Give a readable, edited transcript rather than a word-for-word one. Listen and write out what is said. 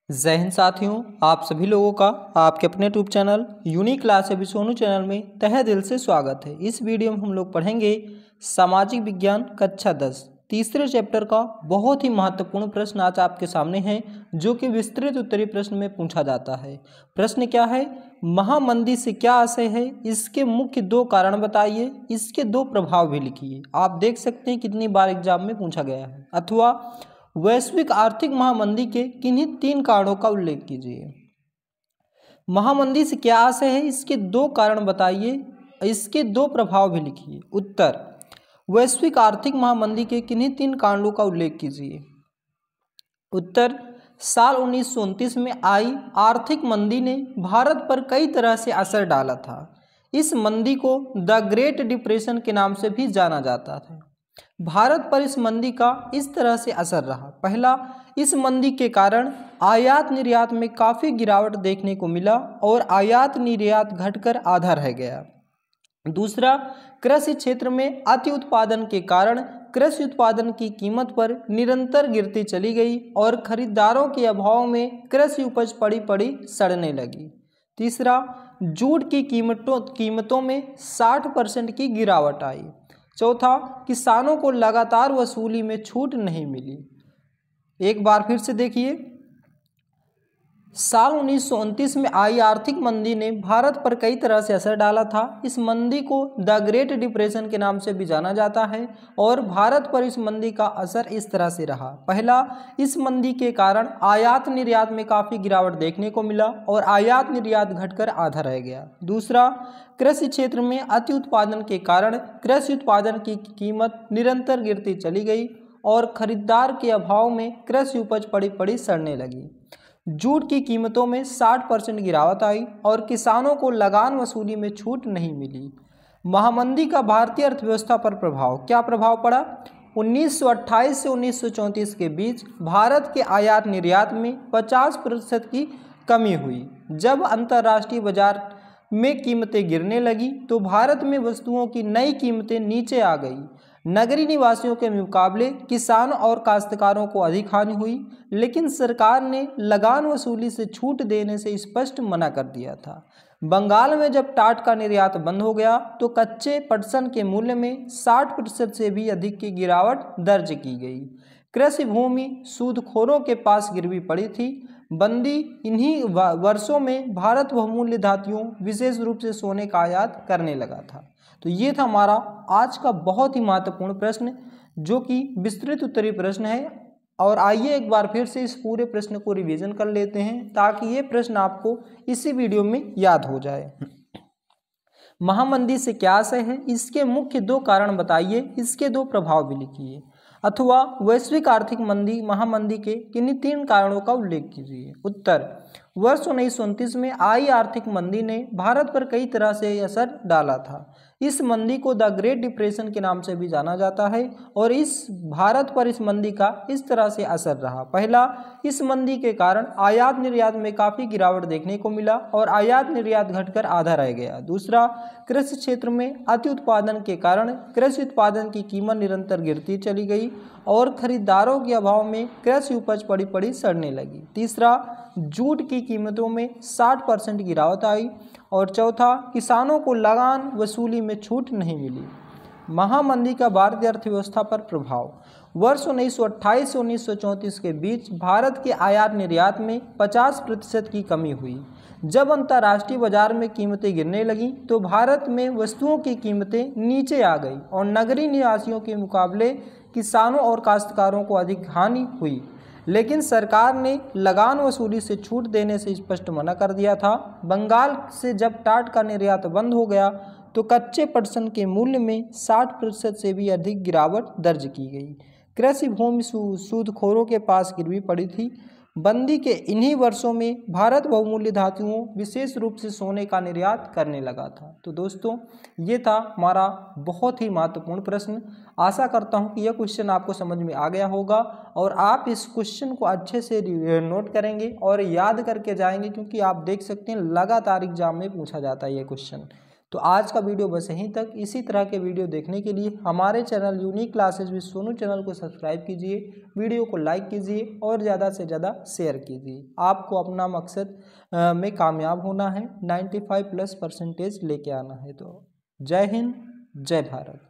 जय हिंद साथियों, आप सभी लोगों का आपके अपने यूट्यूब चैनल यूनिक क्लास अभी सोनू चैनल में तहे दिल से स्वागत है। इस वीडियो में हम लोग पढ़ेंगे सामाजिक विज्ञान कक्षा 10 तीसरे चैप्टर का बहुत ही महत्वपूर्ण प्रश्न आज आपके सामने है, जो कि विस्तृत उत्तरीय प्रश्न में पूछा जाता है। प्रश्न क्या है? महामंदी से क्या आशय है, इसके मुख्य दो कारण बताइए, इसके दो प्रभाव भी लिखिए। आप देख सकते हैं कितनी बार एग्जाम में पूछा गया है। अथवा वैश्विक आर्थिक महामंदी के किन्हीं तीन कारणों का उल्लेख कीजिए। महामंदी से क्या आशय है, इसके दो कारण बताइए, इसके दो प्रभाव भी लिखिए। उत्तर, वैश्विक आर्थिक महामंदी के किन्हीं तीन कारणों का उल्लेख कीजिए। उत्तर, साल 1929 में आई आर्थिक मंदी ने भारत पर कई तरह से असर डाला था। इस मंदी को द ग्रेट डिप्रेशन के नाम से भी जाना जाता था। भारत पर इस मंदी का इस तरह से असर रहा। पहला, इस मंदी के कारण आयात निर्यात में काफ़ी गिरावट देखने को मिला और आयात निर्यात घटकर आधा रह गया। दूसरा, कृषि क्षेत्र में अति उत्पादन के कारण कृषि उत्पादन की कीमत पर निरंतर गिरती चली गई और खरीदारों के अभाव में कृषि उपज पड़ी पड़ी सड़ने लगी। तीसरा, जूट की कीमतों में 60% की गिरावट आई। चौथा, किसानों को लगातार वसूली में छूट नहीं मिली। एक बार फिर से देखिए, साल 1929 में आई आर्थिक मंदी ने भारत पर कई तरह से असर डाला था। इस मंदी को द ग्रेट डिप्रेशन के नाम से भी जाना जाता है और भारत पर इस मंदी का असर इस तरह से रहा। पहला, इस मंदी के कारण आयात निर्यात में काफ़ी गिरावट देखने को मिला और आयात निर्यात घटकर आधा रह गया। दूसरा, कृषि क्षेत्र में अति उत्पादन के कारण कृषि उत्पादन की कीमत निरंतर गिरती चली गई और खरीदार के अभाव में कृषि उपज पड़ी पड़ी सड़ने लगी। जूट की कीमतों में 60% गिरावट आई और किसानों को लगान वसूली में छूट नहीं मिली। महामंदी का भारतीय अर्थव्यवस्था पर प्रभाव, क्या प्रभाव पड़ा? 1928 से 1934 के बीच भारत के आयात निर्यात में 50% की कमी हुई। जब अंतर्राष्ट्रीय बाजार में कीमतें गिरने लगी तो भारत में वस्तुओं की नई कीमतें नीचे आ गई। नगरीय निवासियों के मुकाबले किसानों और काश्तकारों को अधिक हानि हुई, लेकिन सरकार ने लगान वसूली से छूट देने से स्पष्ट मना कर दिया था। बंगाल में जब टाट का निर्यात बंद हो गया तो कच्चे पटसन के मूल्य में 60% से भी अधिक की गिरावट दर्ज की गई। कृषि भूमि सूदखोरों के पास गिरवी पड़ी थी। बंदी इन्हीं वर्षों में भारत बहुमूल्य धातुओं, विशेष रूप से सोने का आयात करने लगा था। तो ये था हमारा आज का बहुत ही महत्वपूर्ण प्रश्न, जो कि विस्तृत उत्तरीय प्रश्न है। और आइए एक बार फिर से इस पूरे प्रश्न को रिवीजन कर लेते हैं, ताकि ये प्रश्न आपको इसी वीडियो में याद हो जाए। महामंदी से क्या आशय है, इसके मुख्य दो कारण बताइए, इसके दो प्रभाव भी लिखिए। अथवा वैश्विक आर्थिक मंदी महामंदी के किन्हीं तीन कारणों का उल्लेख कीजिए। उत्तर, वर्ष 1929 में आई आर्थिक मंदी ने भारत पर कई तरह से असर डाला था। इस मंदी को द ग्रेट डिप्रेशन के नाम से भी जाना जाता है और इस भारत पर इस मंदी का इस तरह से असर रहा। पहला, इस मंदी के कारण आयात निर्यात में काफ़ी गिरावट देखने को मिला और आयात निर्यात घटकर आधा रह गया। दूसरा, कृषि क्षेत्र में अति उत्पादन के कारण कृषि उत्पादन की कीमत निरंतर गिरती चली गई और खरीदारों के अभाव में कृषि उपज पड़ी पड़ी सड़ने लगी। तीसरा, जूट की कीमतों में 60% गिरावट आई और चौथा, किसानों को लगान वसूली में छूट नहीं मिली। महामंदी का भारतीय अर्थव्यवस्था पर प्रभाव, वर्ष 1928 से 1934 के बीच भारत के आयात निर्यात में 50% की कमी हुई। जब अंतर्राष्ट्रीय बाजार में कीमतें गिरने लगीं तो भारत में वस्तुओं की कीमतें नीचे आ गई और नगरीय निवासियों के मुकाबले किसानों और काश्तकारों को अधिक हानि हुई, लेकिन सरकार ने लगान वसूली से छूट देने से स्पष्ट मना कर दिया था। बंगाल से जब टाट का निर्यात बंद हो गया तो कच्चे पटसन के मूल्य में 60% से भी अधिक गिरावट दर्ज की गई। कृषि भूमि सूदखोरों के पास गिरवी पड़ी थी। बंदी के इन्हीं वर्षों में भारत बहुमूल्य धातुओं, विशेष रूप से सोने का निर्यात करने लगा था। तो दोस्तों, ये था हमारा बहुत ही महत्वपूर्ण प्रश्न। आशा करता हूँ कि यह क्वेश्चन आपको समझ में आ गया होगा और आप इस क्वेश्चन को अच्छे से नोट करेंगे और याद करके जाएंगे, क्योंकि आप देख सकते हैं लगातार एग्जाम में पूछा जाता है ये क्वेश्चन। तो आज का वीडियो बस यहीं तक। इसी तरह के वीडियो देखने के लिए हमारे channel unique classes with Sonu channel को सब्सक्राइब कीजिए, वीडियो को लाइक कीजिए और ज़्यादा से ज़्यादा शेयर कीजिए। आपको अपना मकसद में कामयाब होना है, 95+ % लेके आना है। तो जय हिंद, जय भारत।